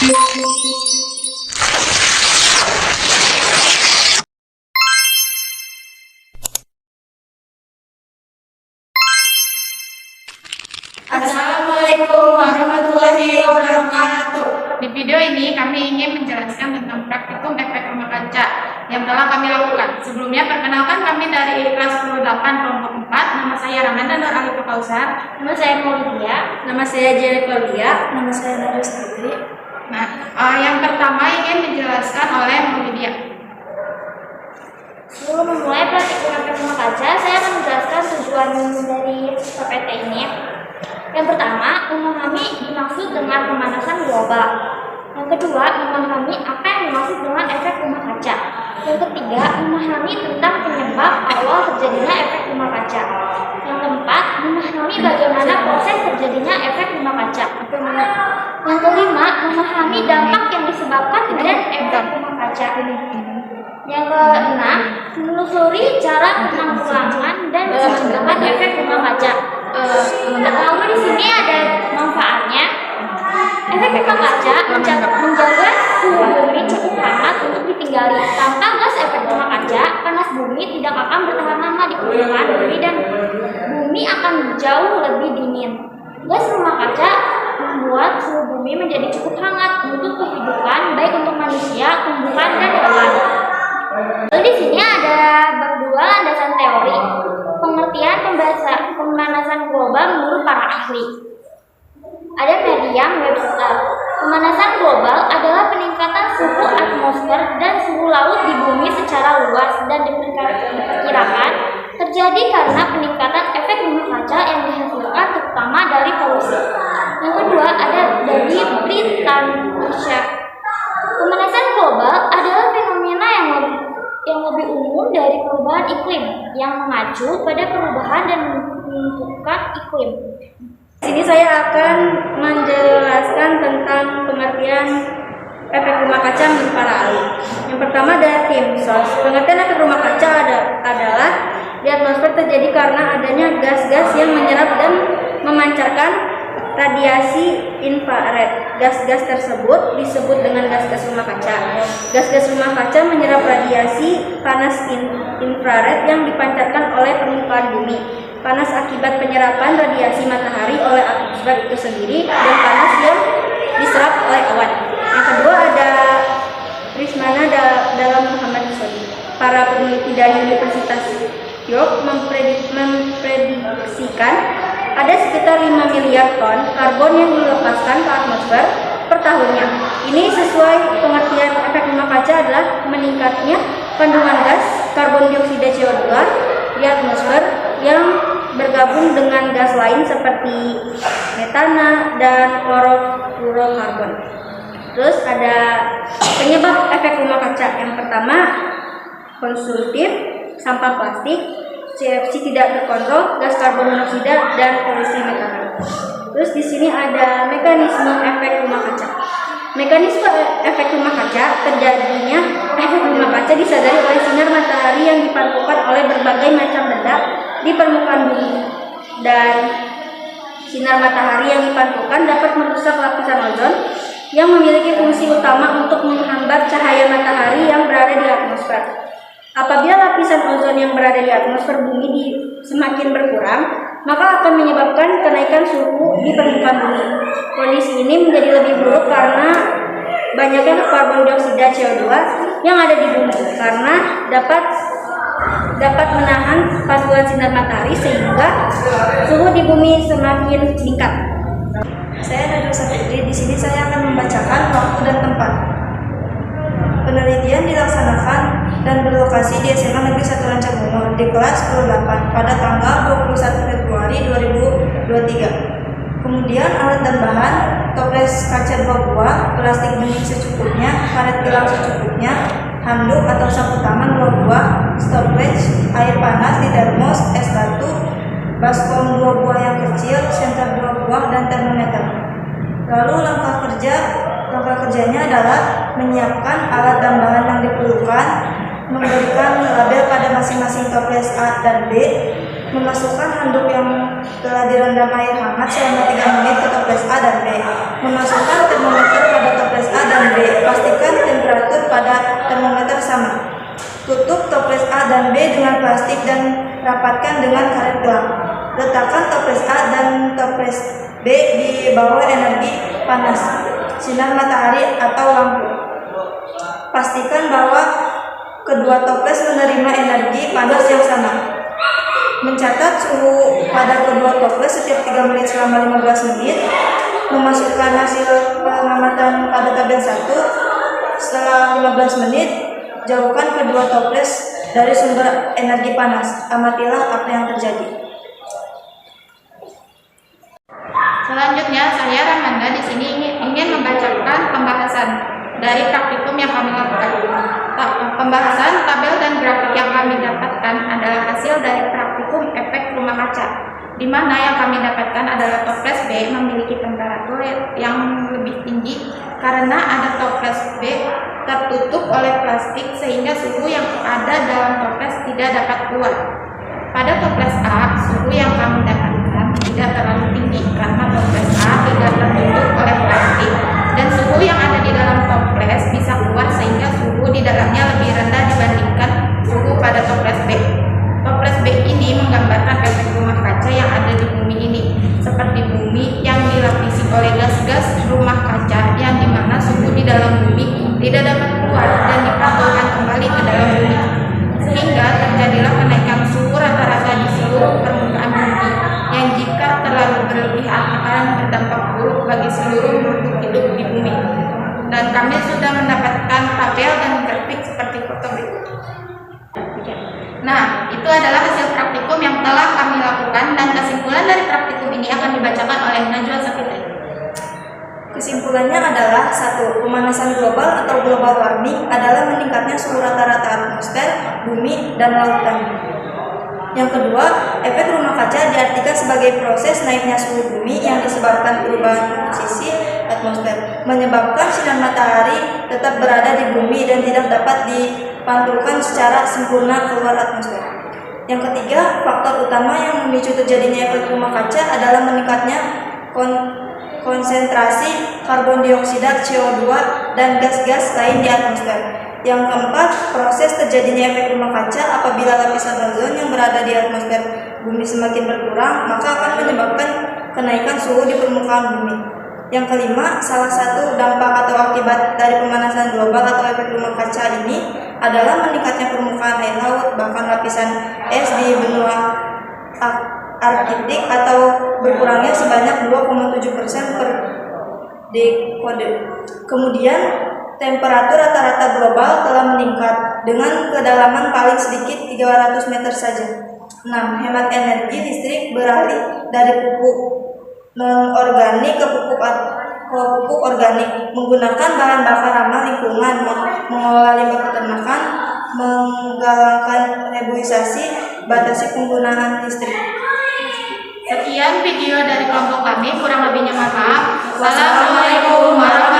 Assalamualaikum warahmatullahi wabarakatuh. Di video ini kami ingin menjelaskan tentang praktikum efek rumah kaca yang telah kami lakukan. Sebelumnya perkenalkan kami dari kelas 10-8 kelompok 4. Nama saya Ramadan Nur Alif Kausar. Nama saya Maulidia. Nama saya Jere Claudia. Nama saya Naris Putri. Nah, yang pertama ingin dijelaskan oleh Maulidia. Sebelum memulai praktikum efek rumah kaca, saya akan menjelaskan tujuan dari PPT ini. Yang pertama, memahami dimaksud dengan pemanasan global. Yang kedua, memahami apa yang dimaksud dengan efek rumah kaca. Yang ketiga, memahami tentang penyebab awal terjadinya efek rumah kaca. Yang keempat, memahami bagaimana proses terjadinya efek rumah kaca. Yang kelima, memahami dampak yang disebabkan dari efek rumah kaca. Yang keenam, menelusuri cara penanggulangan dan pencegahan efek rumah kaca. Lalu di sini ada manfaatnya. Efek rumah kaca menjaga suhu bumi cukup hangat untuk ditinggali. Tanpa gas efek rumah kaca, panas bumi tidak akan bertahan lama di permukaan bumi dan bumi akan jauh lebih dingin. Gas rumah kaca membuat suhu bumi menjadi cukup hangat untuk kehidupan, baik untuk manusia, tumbuhan, dan hewan. Lalu di sini ada berdua landasan teori pengertian pemanasan global menurut para ahli. Ada Merriam-Webster. Pemanasan global adalah peningkatan suhu atmosfer dan suhu laut di bumi secara luas dan diperkirakan terjadi karena peningkatan efek rumah kaca yang dihasilkan terutama dari polusi. Yang kedua ada dari Britannica. Pemanasan global adalah fenomena yang lebih umum dari perubahan iklim yang mengacu pada perubahan dan menentukan iklim. Di sini saya akan menjelaskan tentang pengertian efek rumah kaca menurut para ahli. Yang pertama dari tim SOS. Pengertian efek rumah kaca adalah di atmosfer terjadi karena adanya gas-gas yang menyerap dan memancarkan radiasi infrared. Gas-gas tersebut disebut dengan gas-gas rumah kaca. Gas-gas rumah kaca menyerap radiasi panas infrared yang dipancarkan oleh permukaan bumi. Panas akibat penyerapan radiasi matahari oleh atmosfer itu sendiri dan panas yang diserap oleh awan. Yang kedua ada Rismana dalam Muhammad Sodi. Para peneliti dari Universitas York memprediksikan ada sekitar 5 miliar ton karbon yang dilepaskan ke atmosfer per tahunnya. Ini sesuai pengertian efek rumah kaca adalah meningkatnya kandungan gas karbon dioksida CO2 di atmosfer yang bergabung dengan gas lain seperti metana dan klorofluorokarbon. Terus ada penyebab efek rumah kaca. Yang pertama, konsumtif, sampah plastik, CFC tidak terkontrol, gas karbon monoksida, dan polusi metana. Terus di sini ada mekanisme efek rumah kaca. Mekanisme efek rumah kaca terjadinya efek rumah kaca disadari oleh sinar matahari yang dipantulkan oleh berbagai macam benda di permukaan bumi, dan sinar matahari yang dipantulkan dapat merusak lapisan ozon yang memiliki fungsi utama untuk menghambat cahaya matahari yang berada di atmosfer. Apabila lapisan ozon yang berada di atmosfer bumi semakin berkurang, maka akan menyebabkan kenaikan suhu di permukaan bumi. Kondisi ini menjadi lebih buruk karena banyaknya karbon dioksida CO2 yang ada di bumi karena dapat menahan pantulan sinar matahari sehingga suhu di bumi semakin meningkat. Saya Nadosa Fitri. Di sini saya akan membacakan waktu dan tempat. Penelitian dilaksanakan dan berlokasi di SMA Negeri 1 Rancabungo di kelas 10-8 pada tanggal 21 Februari 2023. Kemudian alat dan bahan: toples kaca 2 buah, plastik bening secukupnya, karet gelang secukupnya, handuk atau sapu tangan 2 buah, stopwatch, air panas di termos, es batu, baskom 2 buah yang kecil, senter 2 buah, dan termometer. Lalu langkah kerjanya adalah menyiapkan alat dan bahan yang diperlukan, memberikan label pada masing-masing toples A dan B, memasukkan handuk yang telah direndam air hangat selama 3 menit ke toples A dan B, memasukkan termometer pada toples A Tutup toples A dan B dengan plastik dan rapatkan dengan karet gelap. Letakkan toples A dan toples B di bawah energi panas, sinar matahari atau lampu. Pastikan bahwa kedua toples menerima energi panas yang sama. Mencatat suhu pada kedua toples setiap 3 menit selama 15 menit. Memasukkan hasil pengamatan pada tabel 1. Setelah 15 menit, jauhkan kedua toples dari sumber energi panas. Amatilah apa yang terjadi. Selanjutnya, saya Ramanda di sini ingin membacakan pembahasan dari praktikum yang kami lakukan. Pembahasan tabel dan grafik yang kami dapatkan adalah hasil dari praktikum efek rumah kaca, di mana yang kami dapatkan adalah toples B memiliki temperatur yang lebih tinggi karena ada toples B tertutup oleh plastik sehingga suhu yang ada dalam toples tidak dapat keluar. Pada toples A, suhu yang kami dapatkan tidak terlalu tinggi karena toples A tidak tertutup oleh plastik dan suhu yang ada di dalam toples bisa keluar sehingga suhu di dalamnya lebih rendah dibandingkan suhu pada toples B. Toples B ini menggambarkan efek rumah kaca yang ada di bumi ini, seperti bumi yang dilapisi oleh gas-gas rumah kaca yang dimana suhu di dalam bumi tidak dapat keluar dan dipantulkan kembali ke dalam bumi, sehingga terjadilah kenaikan suhu rata-rata di seluruh permukaan bumi yang jika terlalu berlebihan akan berdampak buruk bagi seluruh makhluk hidup di bumi. Dan kami sudah mendapatkan tabel dan grafik seperti foto berikut. Nah, itu adalah hasil praktikum yang telah kami lakukan dan kesimpulan dari praktikum ini akan dibacakan oleh Najwa Safitri. Kesimpulannya adalah 1. Pemanasan global atau global warming adalah meningkatnya suhu rata-rata atmosfer, bumi, dan lautan. Yang kedua, efek rumah kaca diartikan sebagai proses naiknya suhu bumi yang disebabkan perubahan posisi atmosfer, menyebabkan sinar matahari tetap berada di bumi dan tidak dapat dipantulkan secara sempurna keluar atmosfer. Yang ketiga, faktor utama yang memicu terjadinya efek rumah kaca adalah meningkatnya konsentrasi karbon dioksida, CO2, dan gas-gas lain di atmosfer. Yang keempat, proses terjadinya efek rumah kaca apabila lapisan ozon yang berada di atmosfer bumi semakin berkurang, maka akan menyebabkan kenaikan suhu di permukaan bumi. Yang kelima, salah satu dampak atau akibat dari pemanasan global atau efek rumah kaca ini adalah meningkatnya permukaan air laut, bahkan lapisan es di benua Arktik atau berkurangnya sebanyak 2,7% per dekade. Kemudian, temperatur rata-rata global telah meningkat dengan kedalaman paling sedikit 300 meter saja. 6. Hemat energi listrik beralih dari pupuk non-organik ke pupuk organik, menggunakan bahan bakar ramah lingkungan, mengelola limbah peternakan, menggalakkan reboisasi, batasi penggunaan listrik. Sekian video dari kelompok kami, kurang lebihnya mohon maaf. Wassalamualaikum warahmatullahi wabarakatuh.